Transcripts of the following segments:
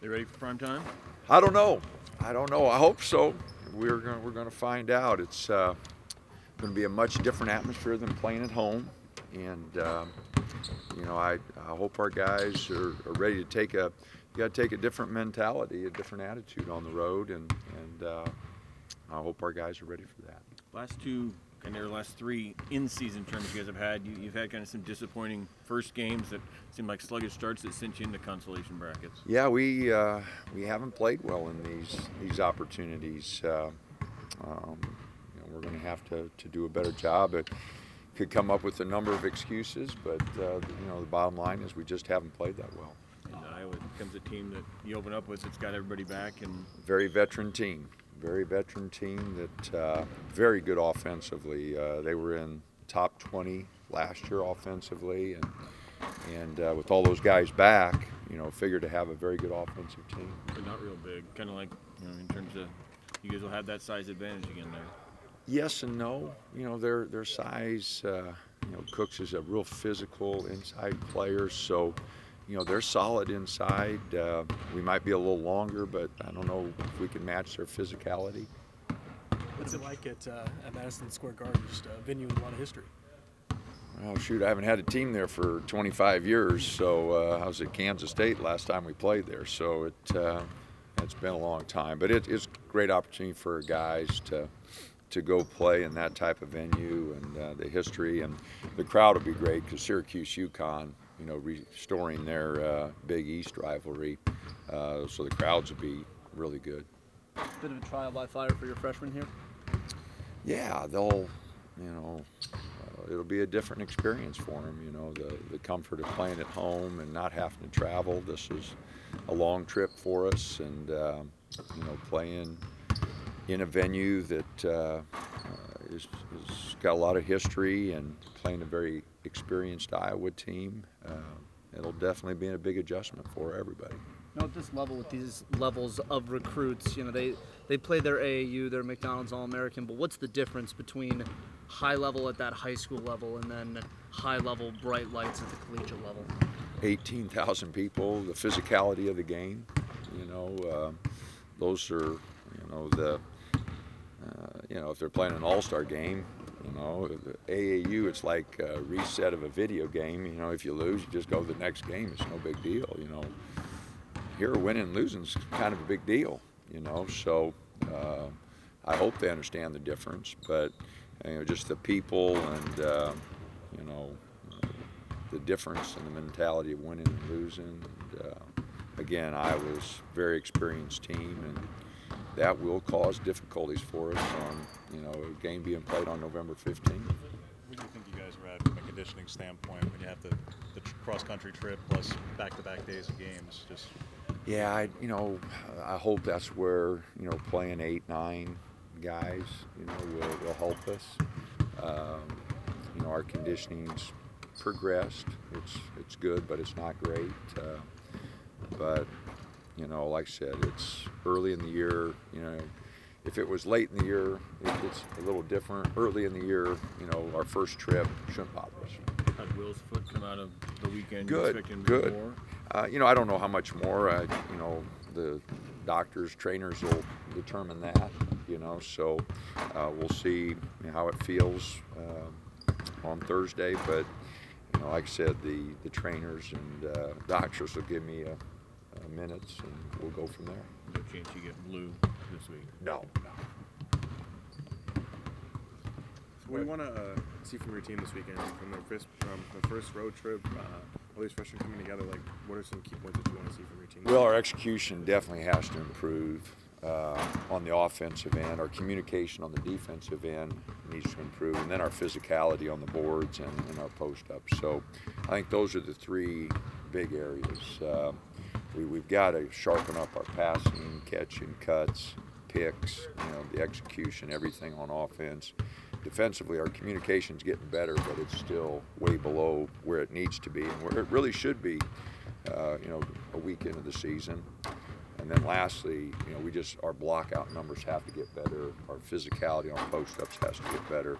They ready for prime time? I don't know. I hope so. We're going to find out. It's going to be a much different atmosphere than playing at home, and you know, I hope our guys are ready to take a. You got to take a different mentality, a different attitude on the road, and I hope our guys are ready for that. Last two, and their last three in-season tournaments you guys have had, you've had kind of some disappointing first games that seemed like sluggish starts that sent you into consolation brackets. Yeah, we haven't played well in these opportunities. You know, we're going to have to do a better job. It could come up with a number of excuses, but you know, the bottom line is we just haven't played that well. And Iowa becomes a team that you open up with that's got everybody back, and very veteran team that very good offensively. They were in top 20 last year offensively, and with all those guys back, you know, figure to have a very good offensive team. But not real big, kind of like, you know, in terms of you guys will have that size advantage again there. Yes and no. You know, their size. You know, Cooks is a real physical inside player, so you know they're solid inside. We might be a little longer, but I don't know if we can match their physicality. What's it like at Madison Square Garden, just a venue with a lot of history? Oh shoot, I haven't had a team there for 25 years. So I was at Kansas State last time we played there. So it's been a long time, but it's a great opportunity for guys to go play in that type of venue, and the history and the crowd will be great because Syracuse, UConn, you know, restoring their Big East rivalry, so the crowds will be really good. Bit of a trial by fire for your freshmen here? Yeah, they'll, you know, it'll be a different experience for them, you know, the comfort of playing at home and not having to travel. This is a long trip for us, and, you know, playing in a venue that is got a lot of history and playing a very experienced Iowa team. It'll definitely be a big adjustment for everybody. Now at this level, with these levels of recruits, you know, they play their AAU, their McDonald's All-American, but what's the difference between high level at that high school level and then high level bright lights at the collegiate level? 18,000 people, the physicality of the game, you know, those are, you know, you know, if they're playing an all-star game, you know, the AAU, it's like a reset of a video game. You know, if you lose, you just go to the next game. It's no big deal, you know. Here, winning and losing is kind of a big deal, you know. So I hope they understand the difference. But, you know, just the people and, you know, the difference in the mentality of winning and losing. And, again, Iowa's a very experienced team, and that will cause difficulties for us on, you know, a game being played on November 15th. Where do you think you guys are at from a conditioning standpoint when you have the cross-country trip plus back-to-back days of games? Just yeah, you know, I hope that's where, you know, playing 8-9 guys, you know, will help us. You know, our conditioning's progressed. It's good, but it's not great. But you know, like I said, it's early in the year. You know, if it was late in the year, it's a little different. Early in the year, you know, our first trip shouldn't bother us. How'd Will's foot come out of the weekend? Good, good. You know, I don't know how much more. You know, the doctors, trainers will determine that. You know, so we'll see how it feels on Thursday. But you know, like I said, the trainers and doctors will give me minutes, and we'll go from there. No chance you get blue this week? No. So what do you want to see from your team this weekend? From the first road trip, all these freshmen coming together, like, what are some key points that you want to see from your team? Well, our execution definitely has to improve on the offensive end. Our communication on the defensive end needs to improve, and then our physicality on the boards and our post-ups. So I think those are the three big areas. We've got to sharpen up our passing, catching, cuts, picks, you know, the execution, everything on offense. Defensively, our communication's getting better, but it's still way below where it needs to be and where it really should be, you know, a week into the season. And then lastly, you know, our blockout numbers have to get better. Our physicality on post-ups has to get better.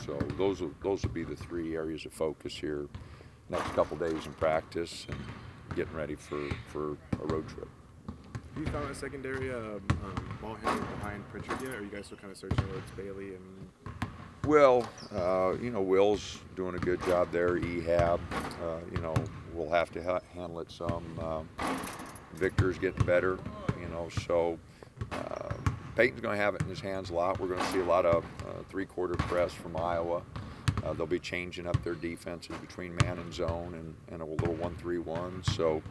So those will be the three areas of focus here next couple days in practice, and getting ready for a road trip. Have you found a secondary ball handler behind Pritchard yet, or are you guys still kind of searching whether it's Bailey and? Well, you know, Will's doing a good job there. Ehab, you know, we'll have to handle it some. Victor's getting better, you know, so Peyton's going to have it in his hands a lot. We're going to see a lot of three-quarter press from Iowa. They'll be changing up their defenses between man and zone and a little 1-3-1. So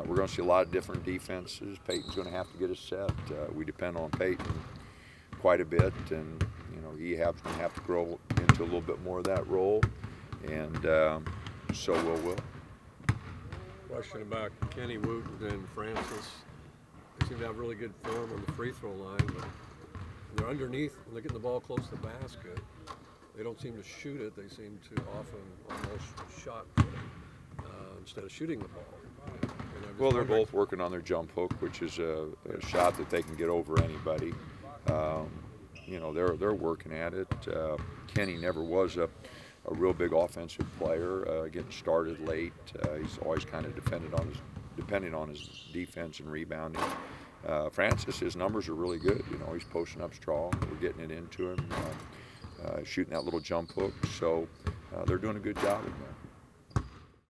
we're going to see a lot of different defenses. Peyton's going to have to get us set. We depend on Peyton quite a bit, and you know, Ehab's going to have to grow into a little bit more of that role, and so will Will. Question about Kenny Wooten and Francis. They seem to have really good form on the free throw line, but they're underneath when they're getting the ball close to the basket. They don't seem to shoot it. They seem to often almost shot put it instead of shooting the ball. Well, they're both working on their jump hook, which is a shot that they can get over anybody. You know, they're working at it. Kenny never was a real big offensive player, getting started late. He's always kind of depending on his defense and rebounding. Francis, his numbers are really good. You know, he's posting up strong. We're getting it into him, shooting that little jump hook. So they're doing a good job of that.